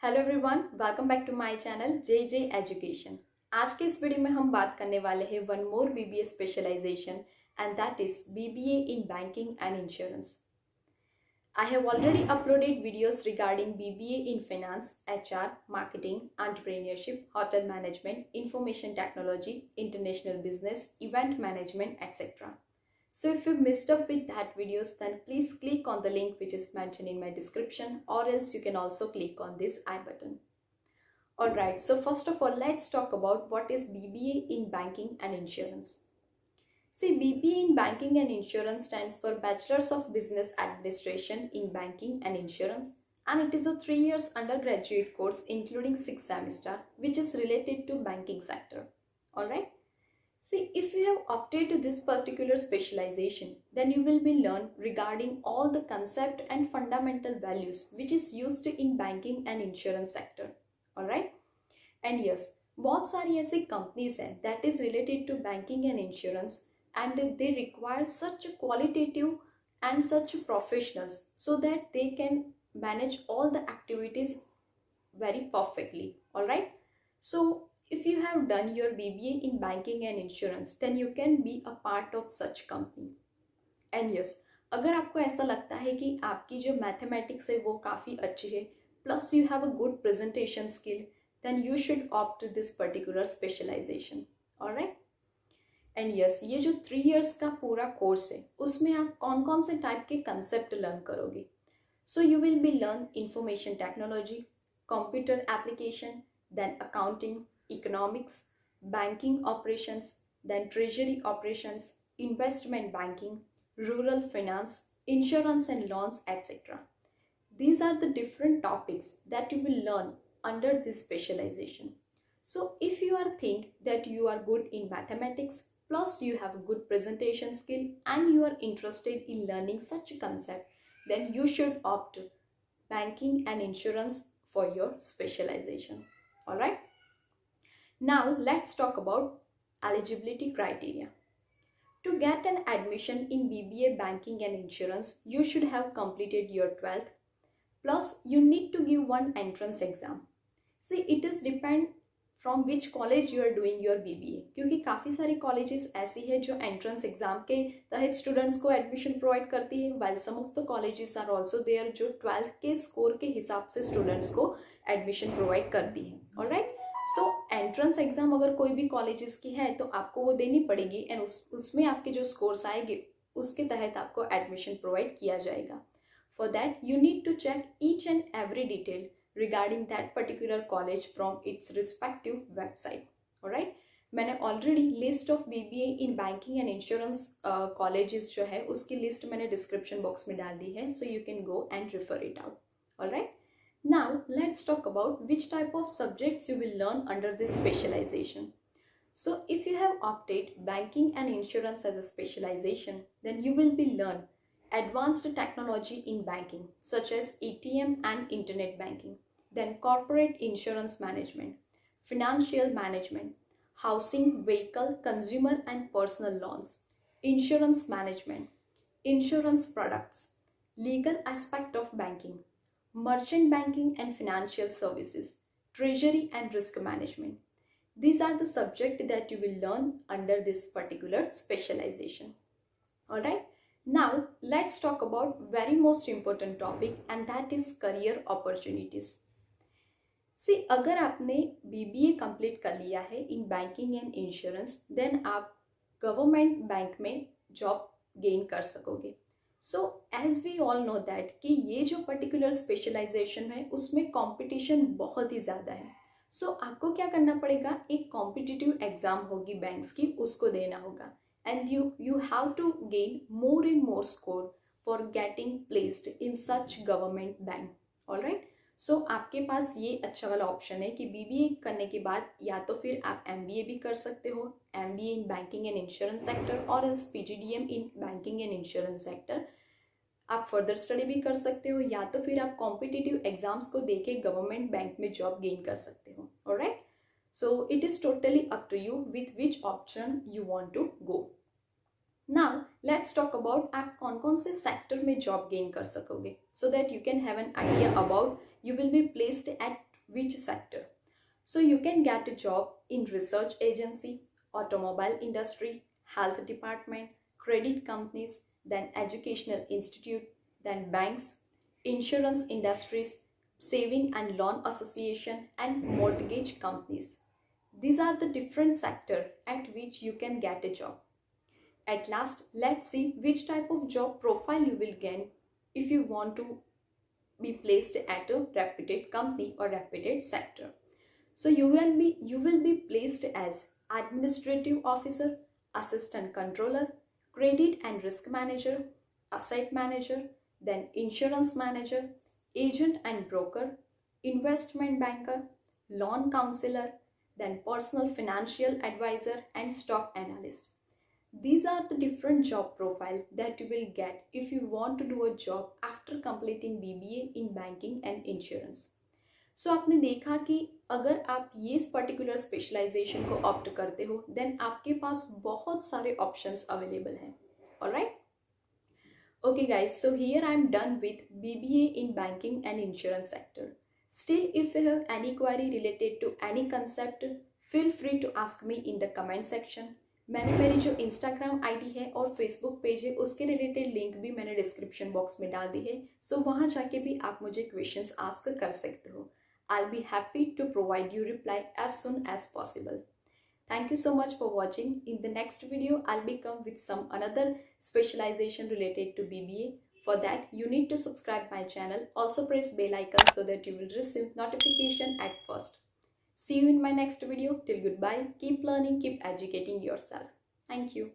Hello everyone, welcome back to my channel J J education. आज के इस video में हम बात करने वाले हैं one more BBA specialization and that is BBA in banking and insurance. I have already uploaded videos regarding BBA in finance, HR, marketing, entrepreneurship, hotel management, information technology, international business, event management, etc. So if you missed up with that videos, then please click on the link which is mentioned in my description, or else you can also click on this I button. Alright, so first of all, let's talk about what is BBA in banking and insurance. See, BBA in Banking and Insurance stands for Bachelors of Business Administration in Banking and Insurance, and it is a 3 years undergraduate course including 6 semester which is related to banking sector. Alright. See, if you have opted to this particular specialization, then you will be learn regarding all the concept and fundamental values which is used in banking and insurance sector. Alright. And yes, बहुत सारी ऐसी companies हैं that is related to banking and insurance and they require such qualitative and such professionals so that they can manage all the activities very perfectly. Alright. So if you have done your BBA in banking and insurance, then you can be a part of such company. And yes, अगर आपको ऐसा लगता है कि आपकी जो mathematics है वो काफ़ी अच्छी है, plus you have a good presentation skill, then you should opt to this particular specialization. Alright. And yes, ये जो 3 years का पूरा कोर्स है उसमें आप कौन कौन से टाइप के कंसेप्ट लर्न करोगे. So you will be learn information technology, computer application, then accounting, economics, banking operations, then treasury operations, investment banking, rural finance, insurance and loans etcetera. These are the different topics that you will learn under this specialization. So if you are think that you are good in mathematics, plus you have a good presentation skill and you are interested in learning such a concept, then you should opt banking and insurance for your specialization. Alright. Now let's talk about eligibility criteria. To get an admission in BBA Banking and Insurance, you should have completed your 12th. Plus you need to give one entrance exam. See, it is depend from which college you are doing your BBA, क्योंकि काफ़ी सारी colleges ऐसी है जो entrance exam के तहत students को admission provide करती है, while some of the colleges are also there जो 12th के स्कोर के हिसाब से स्टूडेंट्स को एडमिशन प्रोवाइड करती है. ऑलराइट. सो एंट्रेंस एग्जाम अगर कोई भी कॉलेजेस की है तो आपको वो देनी पड़ेगी एंड उसमें आपके जो स्कोर्स आएंगे उसके तहत आपको एडमिशन प्रोवाइड किया जाएगा. For that, you need to check each and every detail regarding that particular college from its respective website. Alright? मैंने already list of BBA in banking and insurance colleges जो है उसकी list मैंने description box में डाल दी है, so you can go and refer it out. Alright? Now let's talk about which type of subjects you will learn under this specialization. So if you have opted banking and insurance as a specialization, then you will be learn advanced technology in banking such as ATM and internet banking, then corporate insurance management, financial management, housing, vehicle, consumer and personal loans, insurance management, insurance products, legal aspect of banking, merchant banking and financial services, treasury and risk management. These are the subjects that you will learn under this particular specialization. Alright. Now let's talk about very most important topic and that is career opportunities. See, अगर आपने BBA complete कर लिया है in banking and insurance, then आप government bank में job gain कर सकोगे. So as we all know that कि ये जो पर्टिकुलर स्पेशलाइजेशन है उसमें कंपटीशन बहुत ही ज़्यादा है. सो आपको क्या करना पड़ेगा, एक कॉम्पिटिटिव एग्ज़ाम होगी बैंक्स की, उसको देना होगा. And you have to gain more and more score for getting placed in such government bank. All right. So आपके पास ये अच्छा वाला ऑप्शन है कि BBA करने के बाद या तो फिर आप MBA भी कर सकते हो, MBA in banking and insurance sector और else PGDM in banking and insurance sector. आप फर्दर स्टडी भी कर सकते हो या तो फिर आप कॉम्पिटिटिव एग्जाम्स को देके गवर्नमेंट बैंक में जॉब गेन कर सकते हो. Alright. So it is totally up to you with which option you want to go. Now let's talk about आप कौन कौन से सेक्टर में जॉब गेन कर सकोगे, so that you can have an idea about you will be placed at which sector. So you can get a job in research agency, automobile industry, health department, credit companies, then educational institute, then banks, insurance industries, saving and loan association, and mortgage companies. These are the different sectors at which you can get a job. At last, let's see which type of job profile you will gain if you want to be placed at a reputed company or reputed sector. So you will be placed as administrative officer, assistant controller, credit and risk manager, asset manager, then insurance manager, agent and broker, investment banker, loan counselor, then personal financial advisor and stock analyst. These are the different job profile that you will get if you want to do a job after completing BBA in banking and insurance. सो आपने देखा कि अगर आप ये इस particular specialisation को opt करते हो देन आपके पास बहुत सारे ऑप्शंस अवेलेबल हैं. Alright. Okay guys, so here I am done with BBA in banking and insurance sector. Still, if you have any query related to any concept, feel free to ask me in the comment section. मैंने मेरी जो Instagram ID है और Facebook page है उसके related link भी मैंने description box में डाल दी है. सो वहाँ जाके भी आप मुझे क्वेश्चंस आस्क कर सकते हो. I'll be happy to provide you reply as soon as possible. Thank you so much for watching. In the next video, I'll be come with some another specialization related to BBA. For that, you need to subscribe my channel. Also press bell icon so that you will receive notification at first. See you in my next video. Till goodbye. Keep learning, keep educating yourself. Thank you.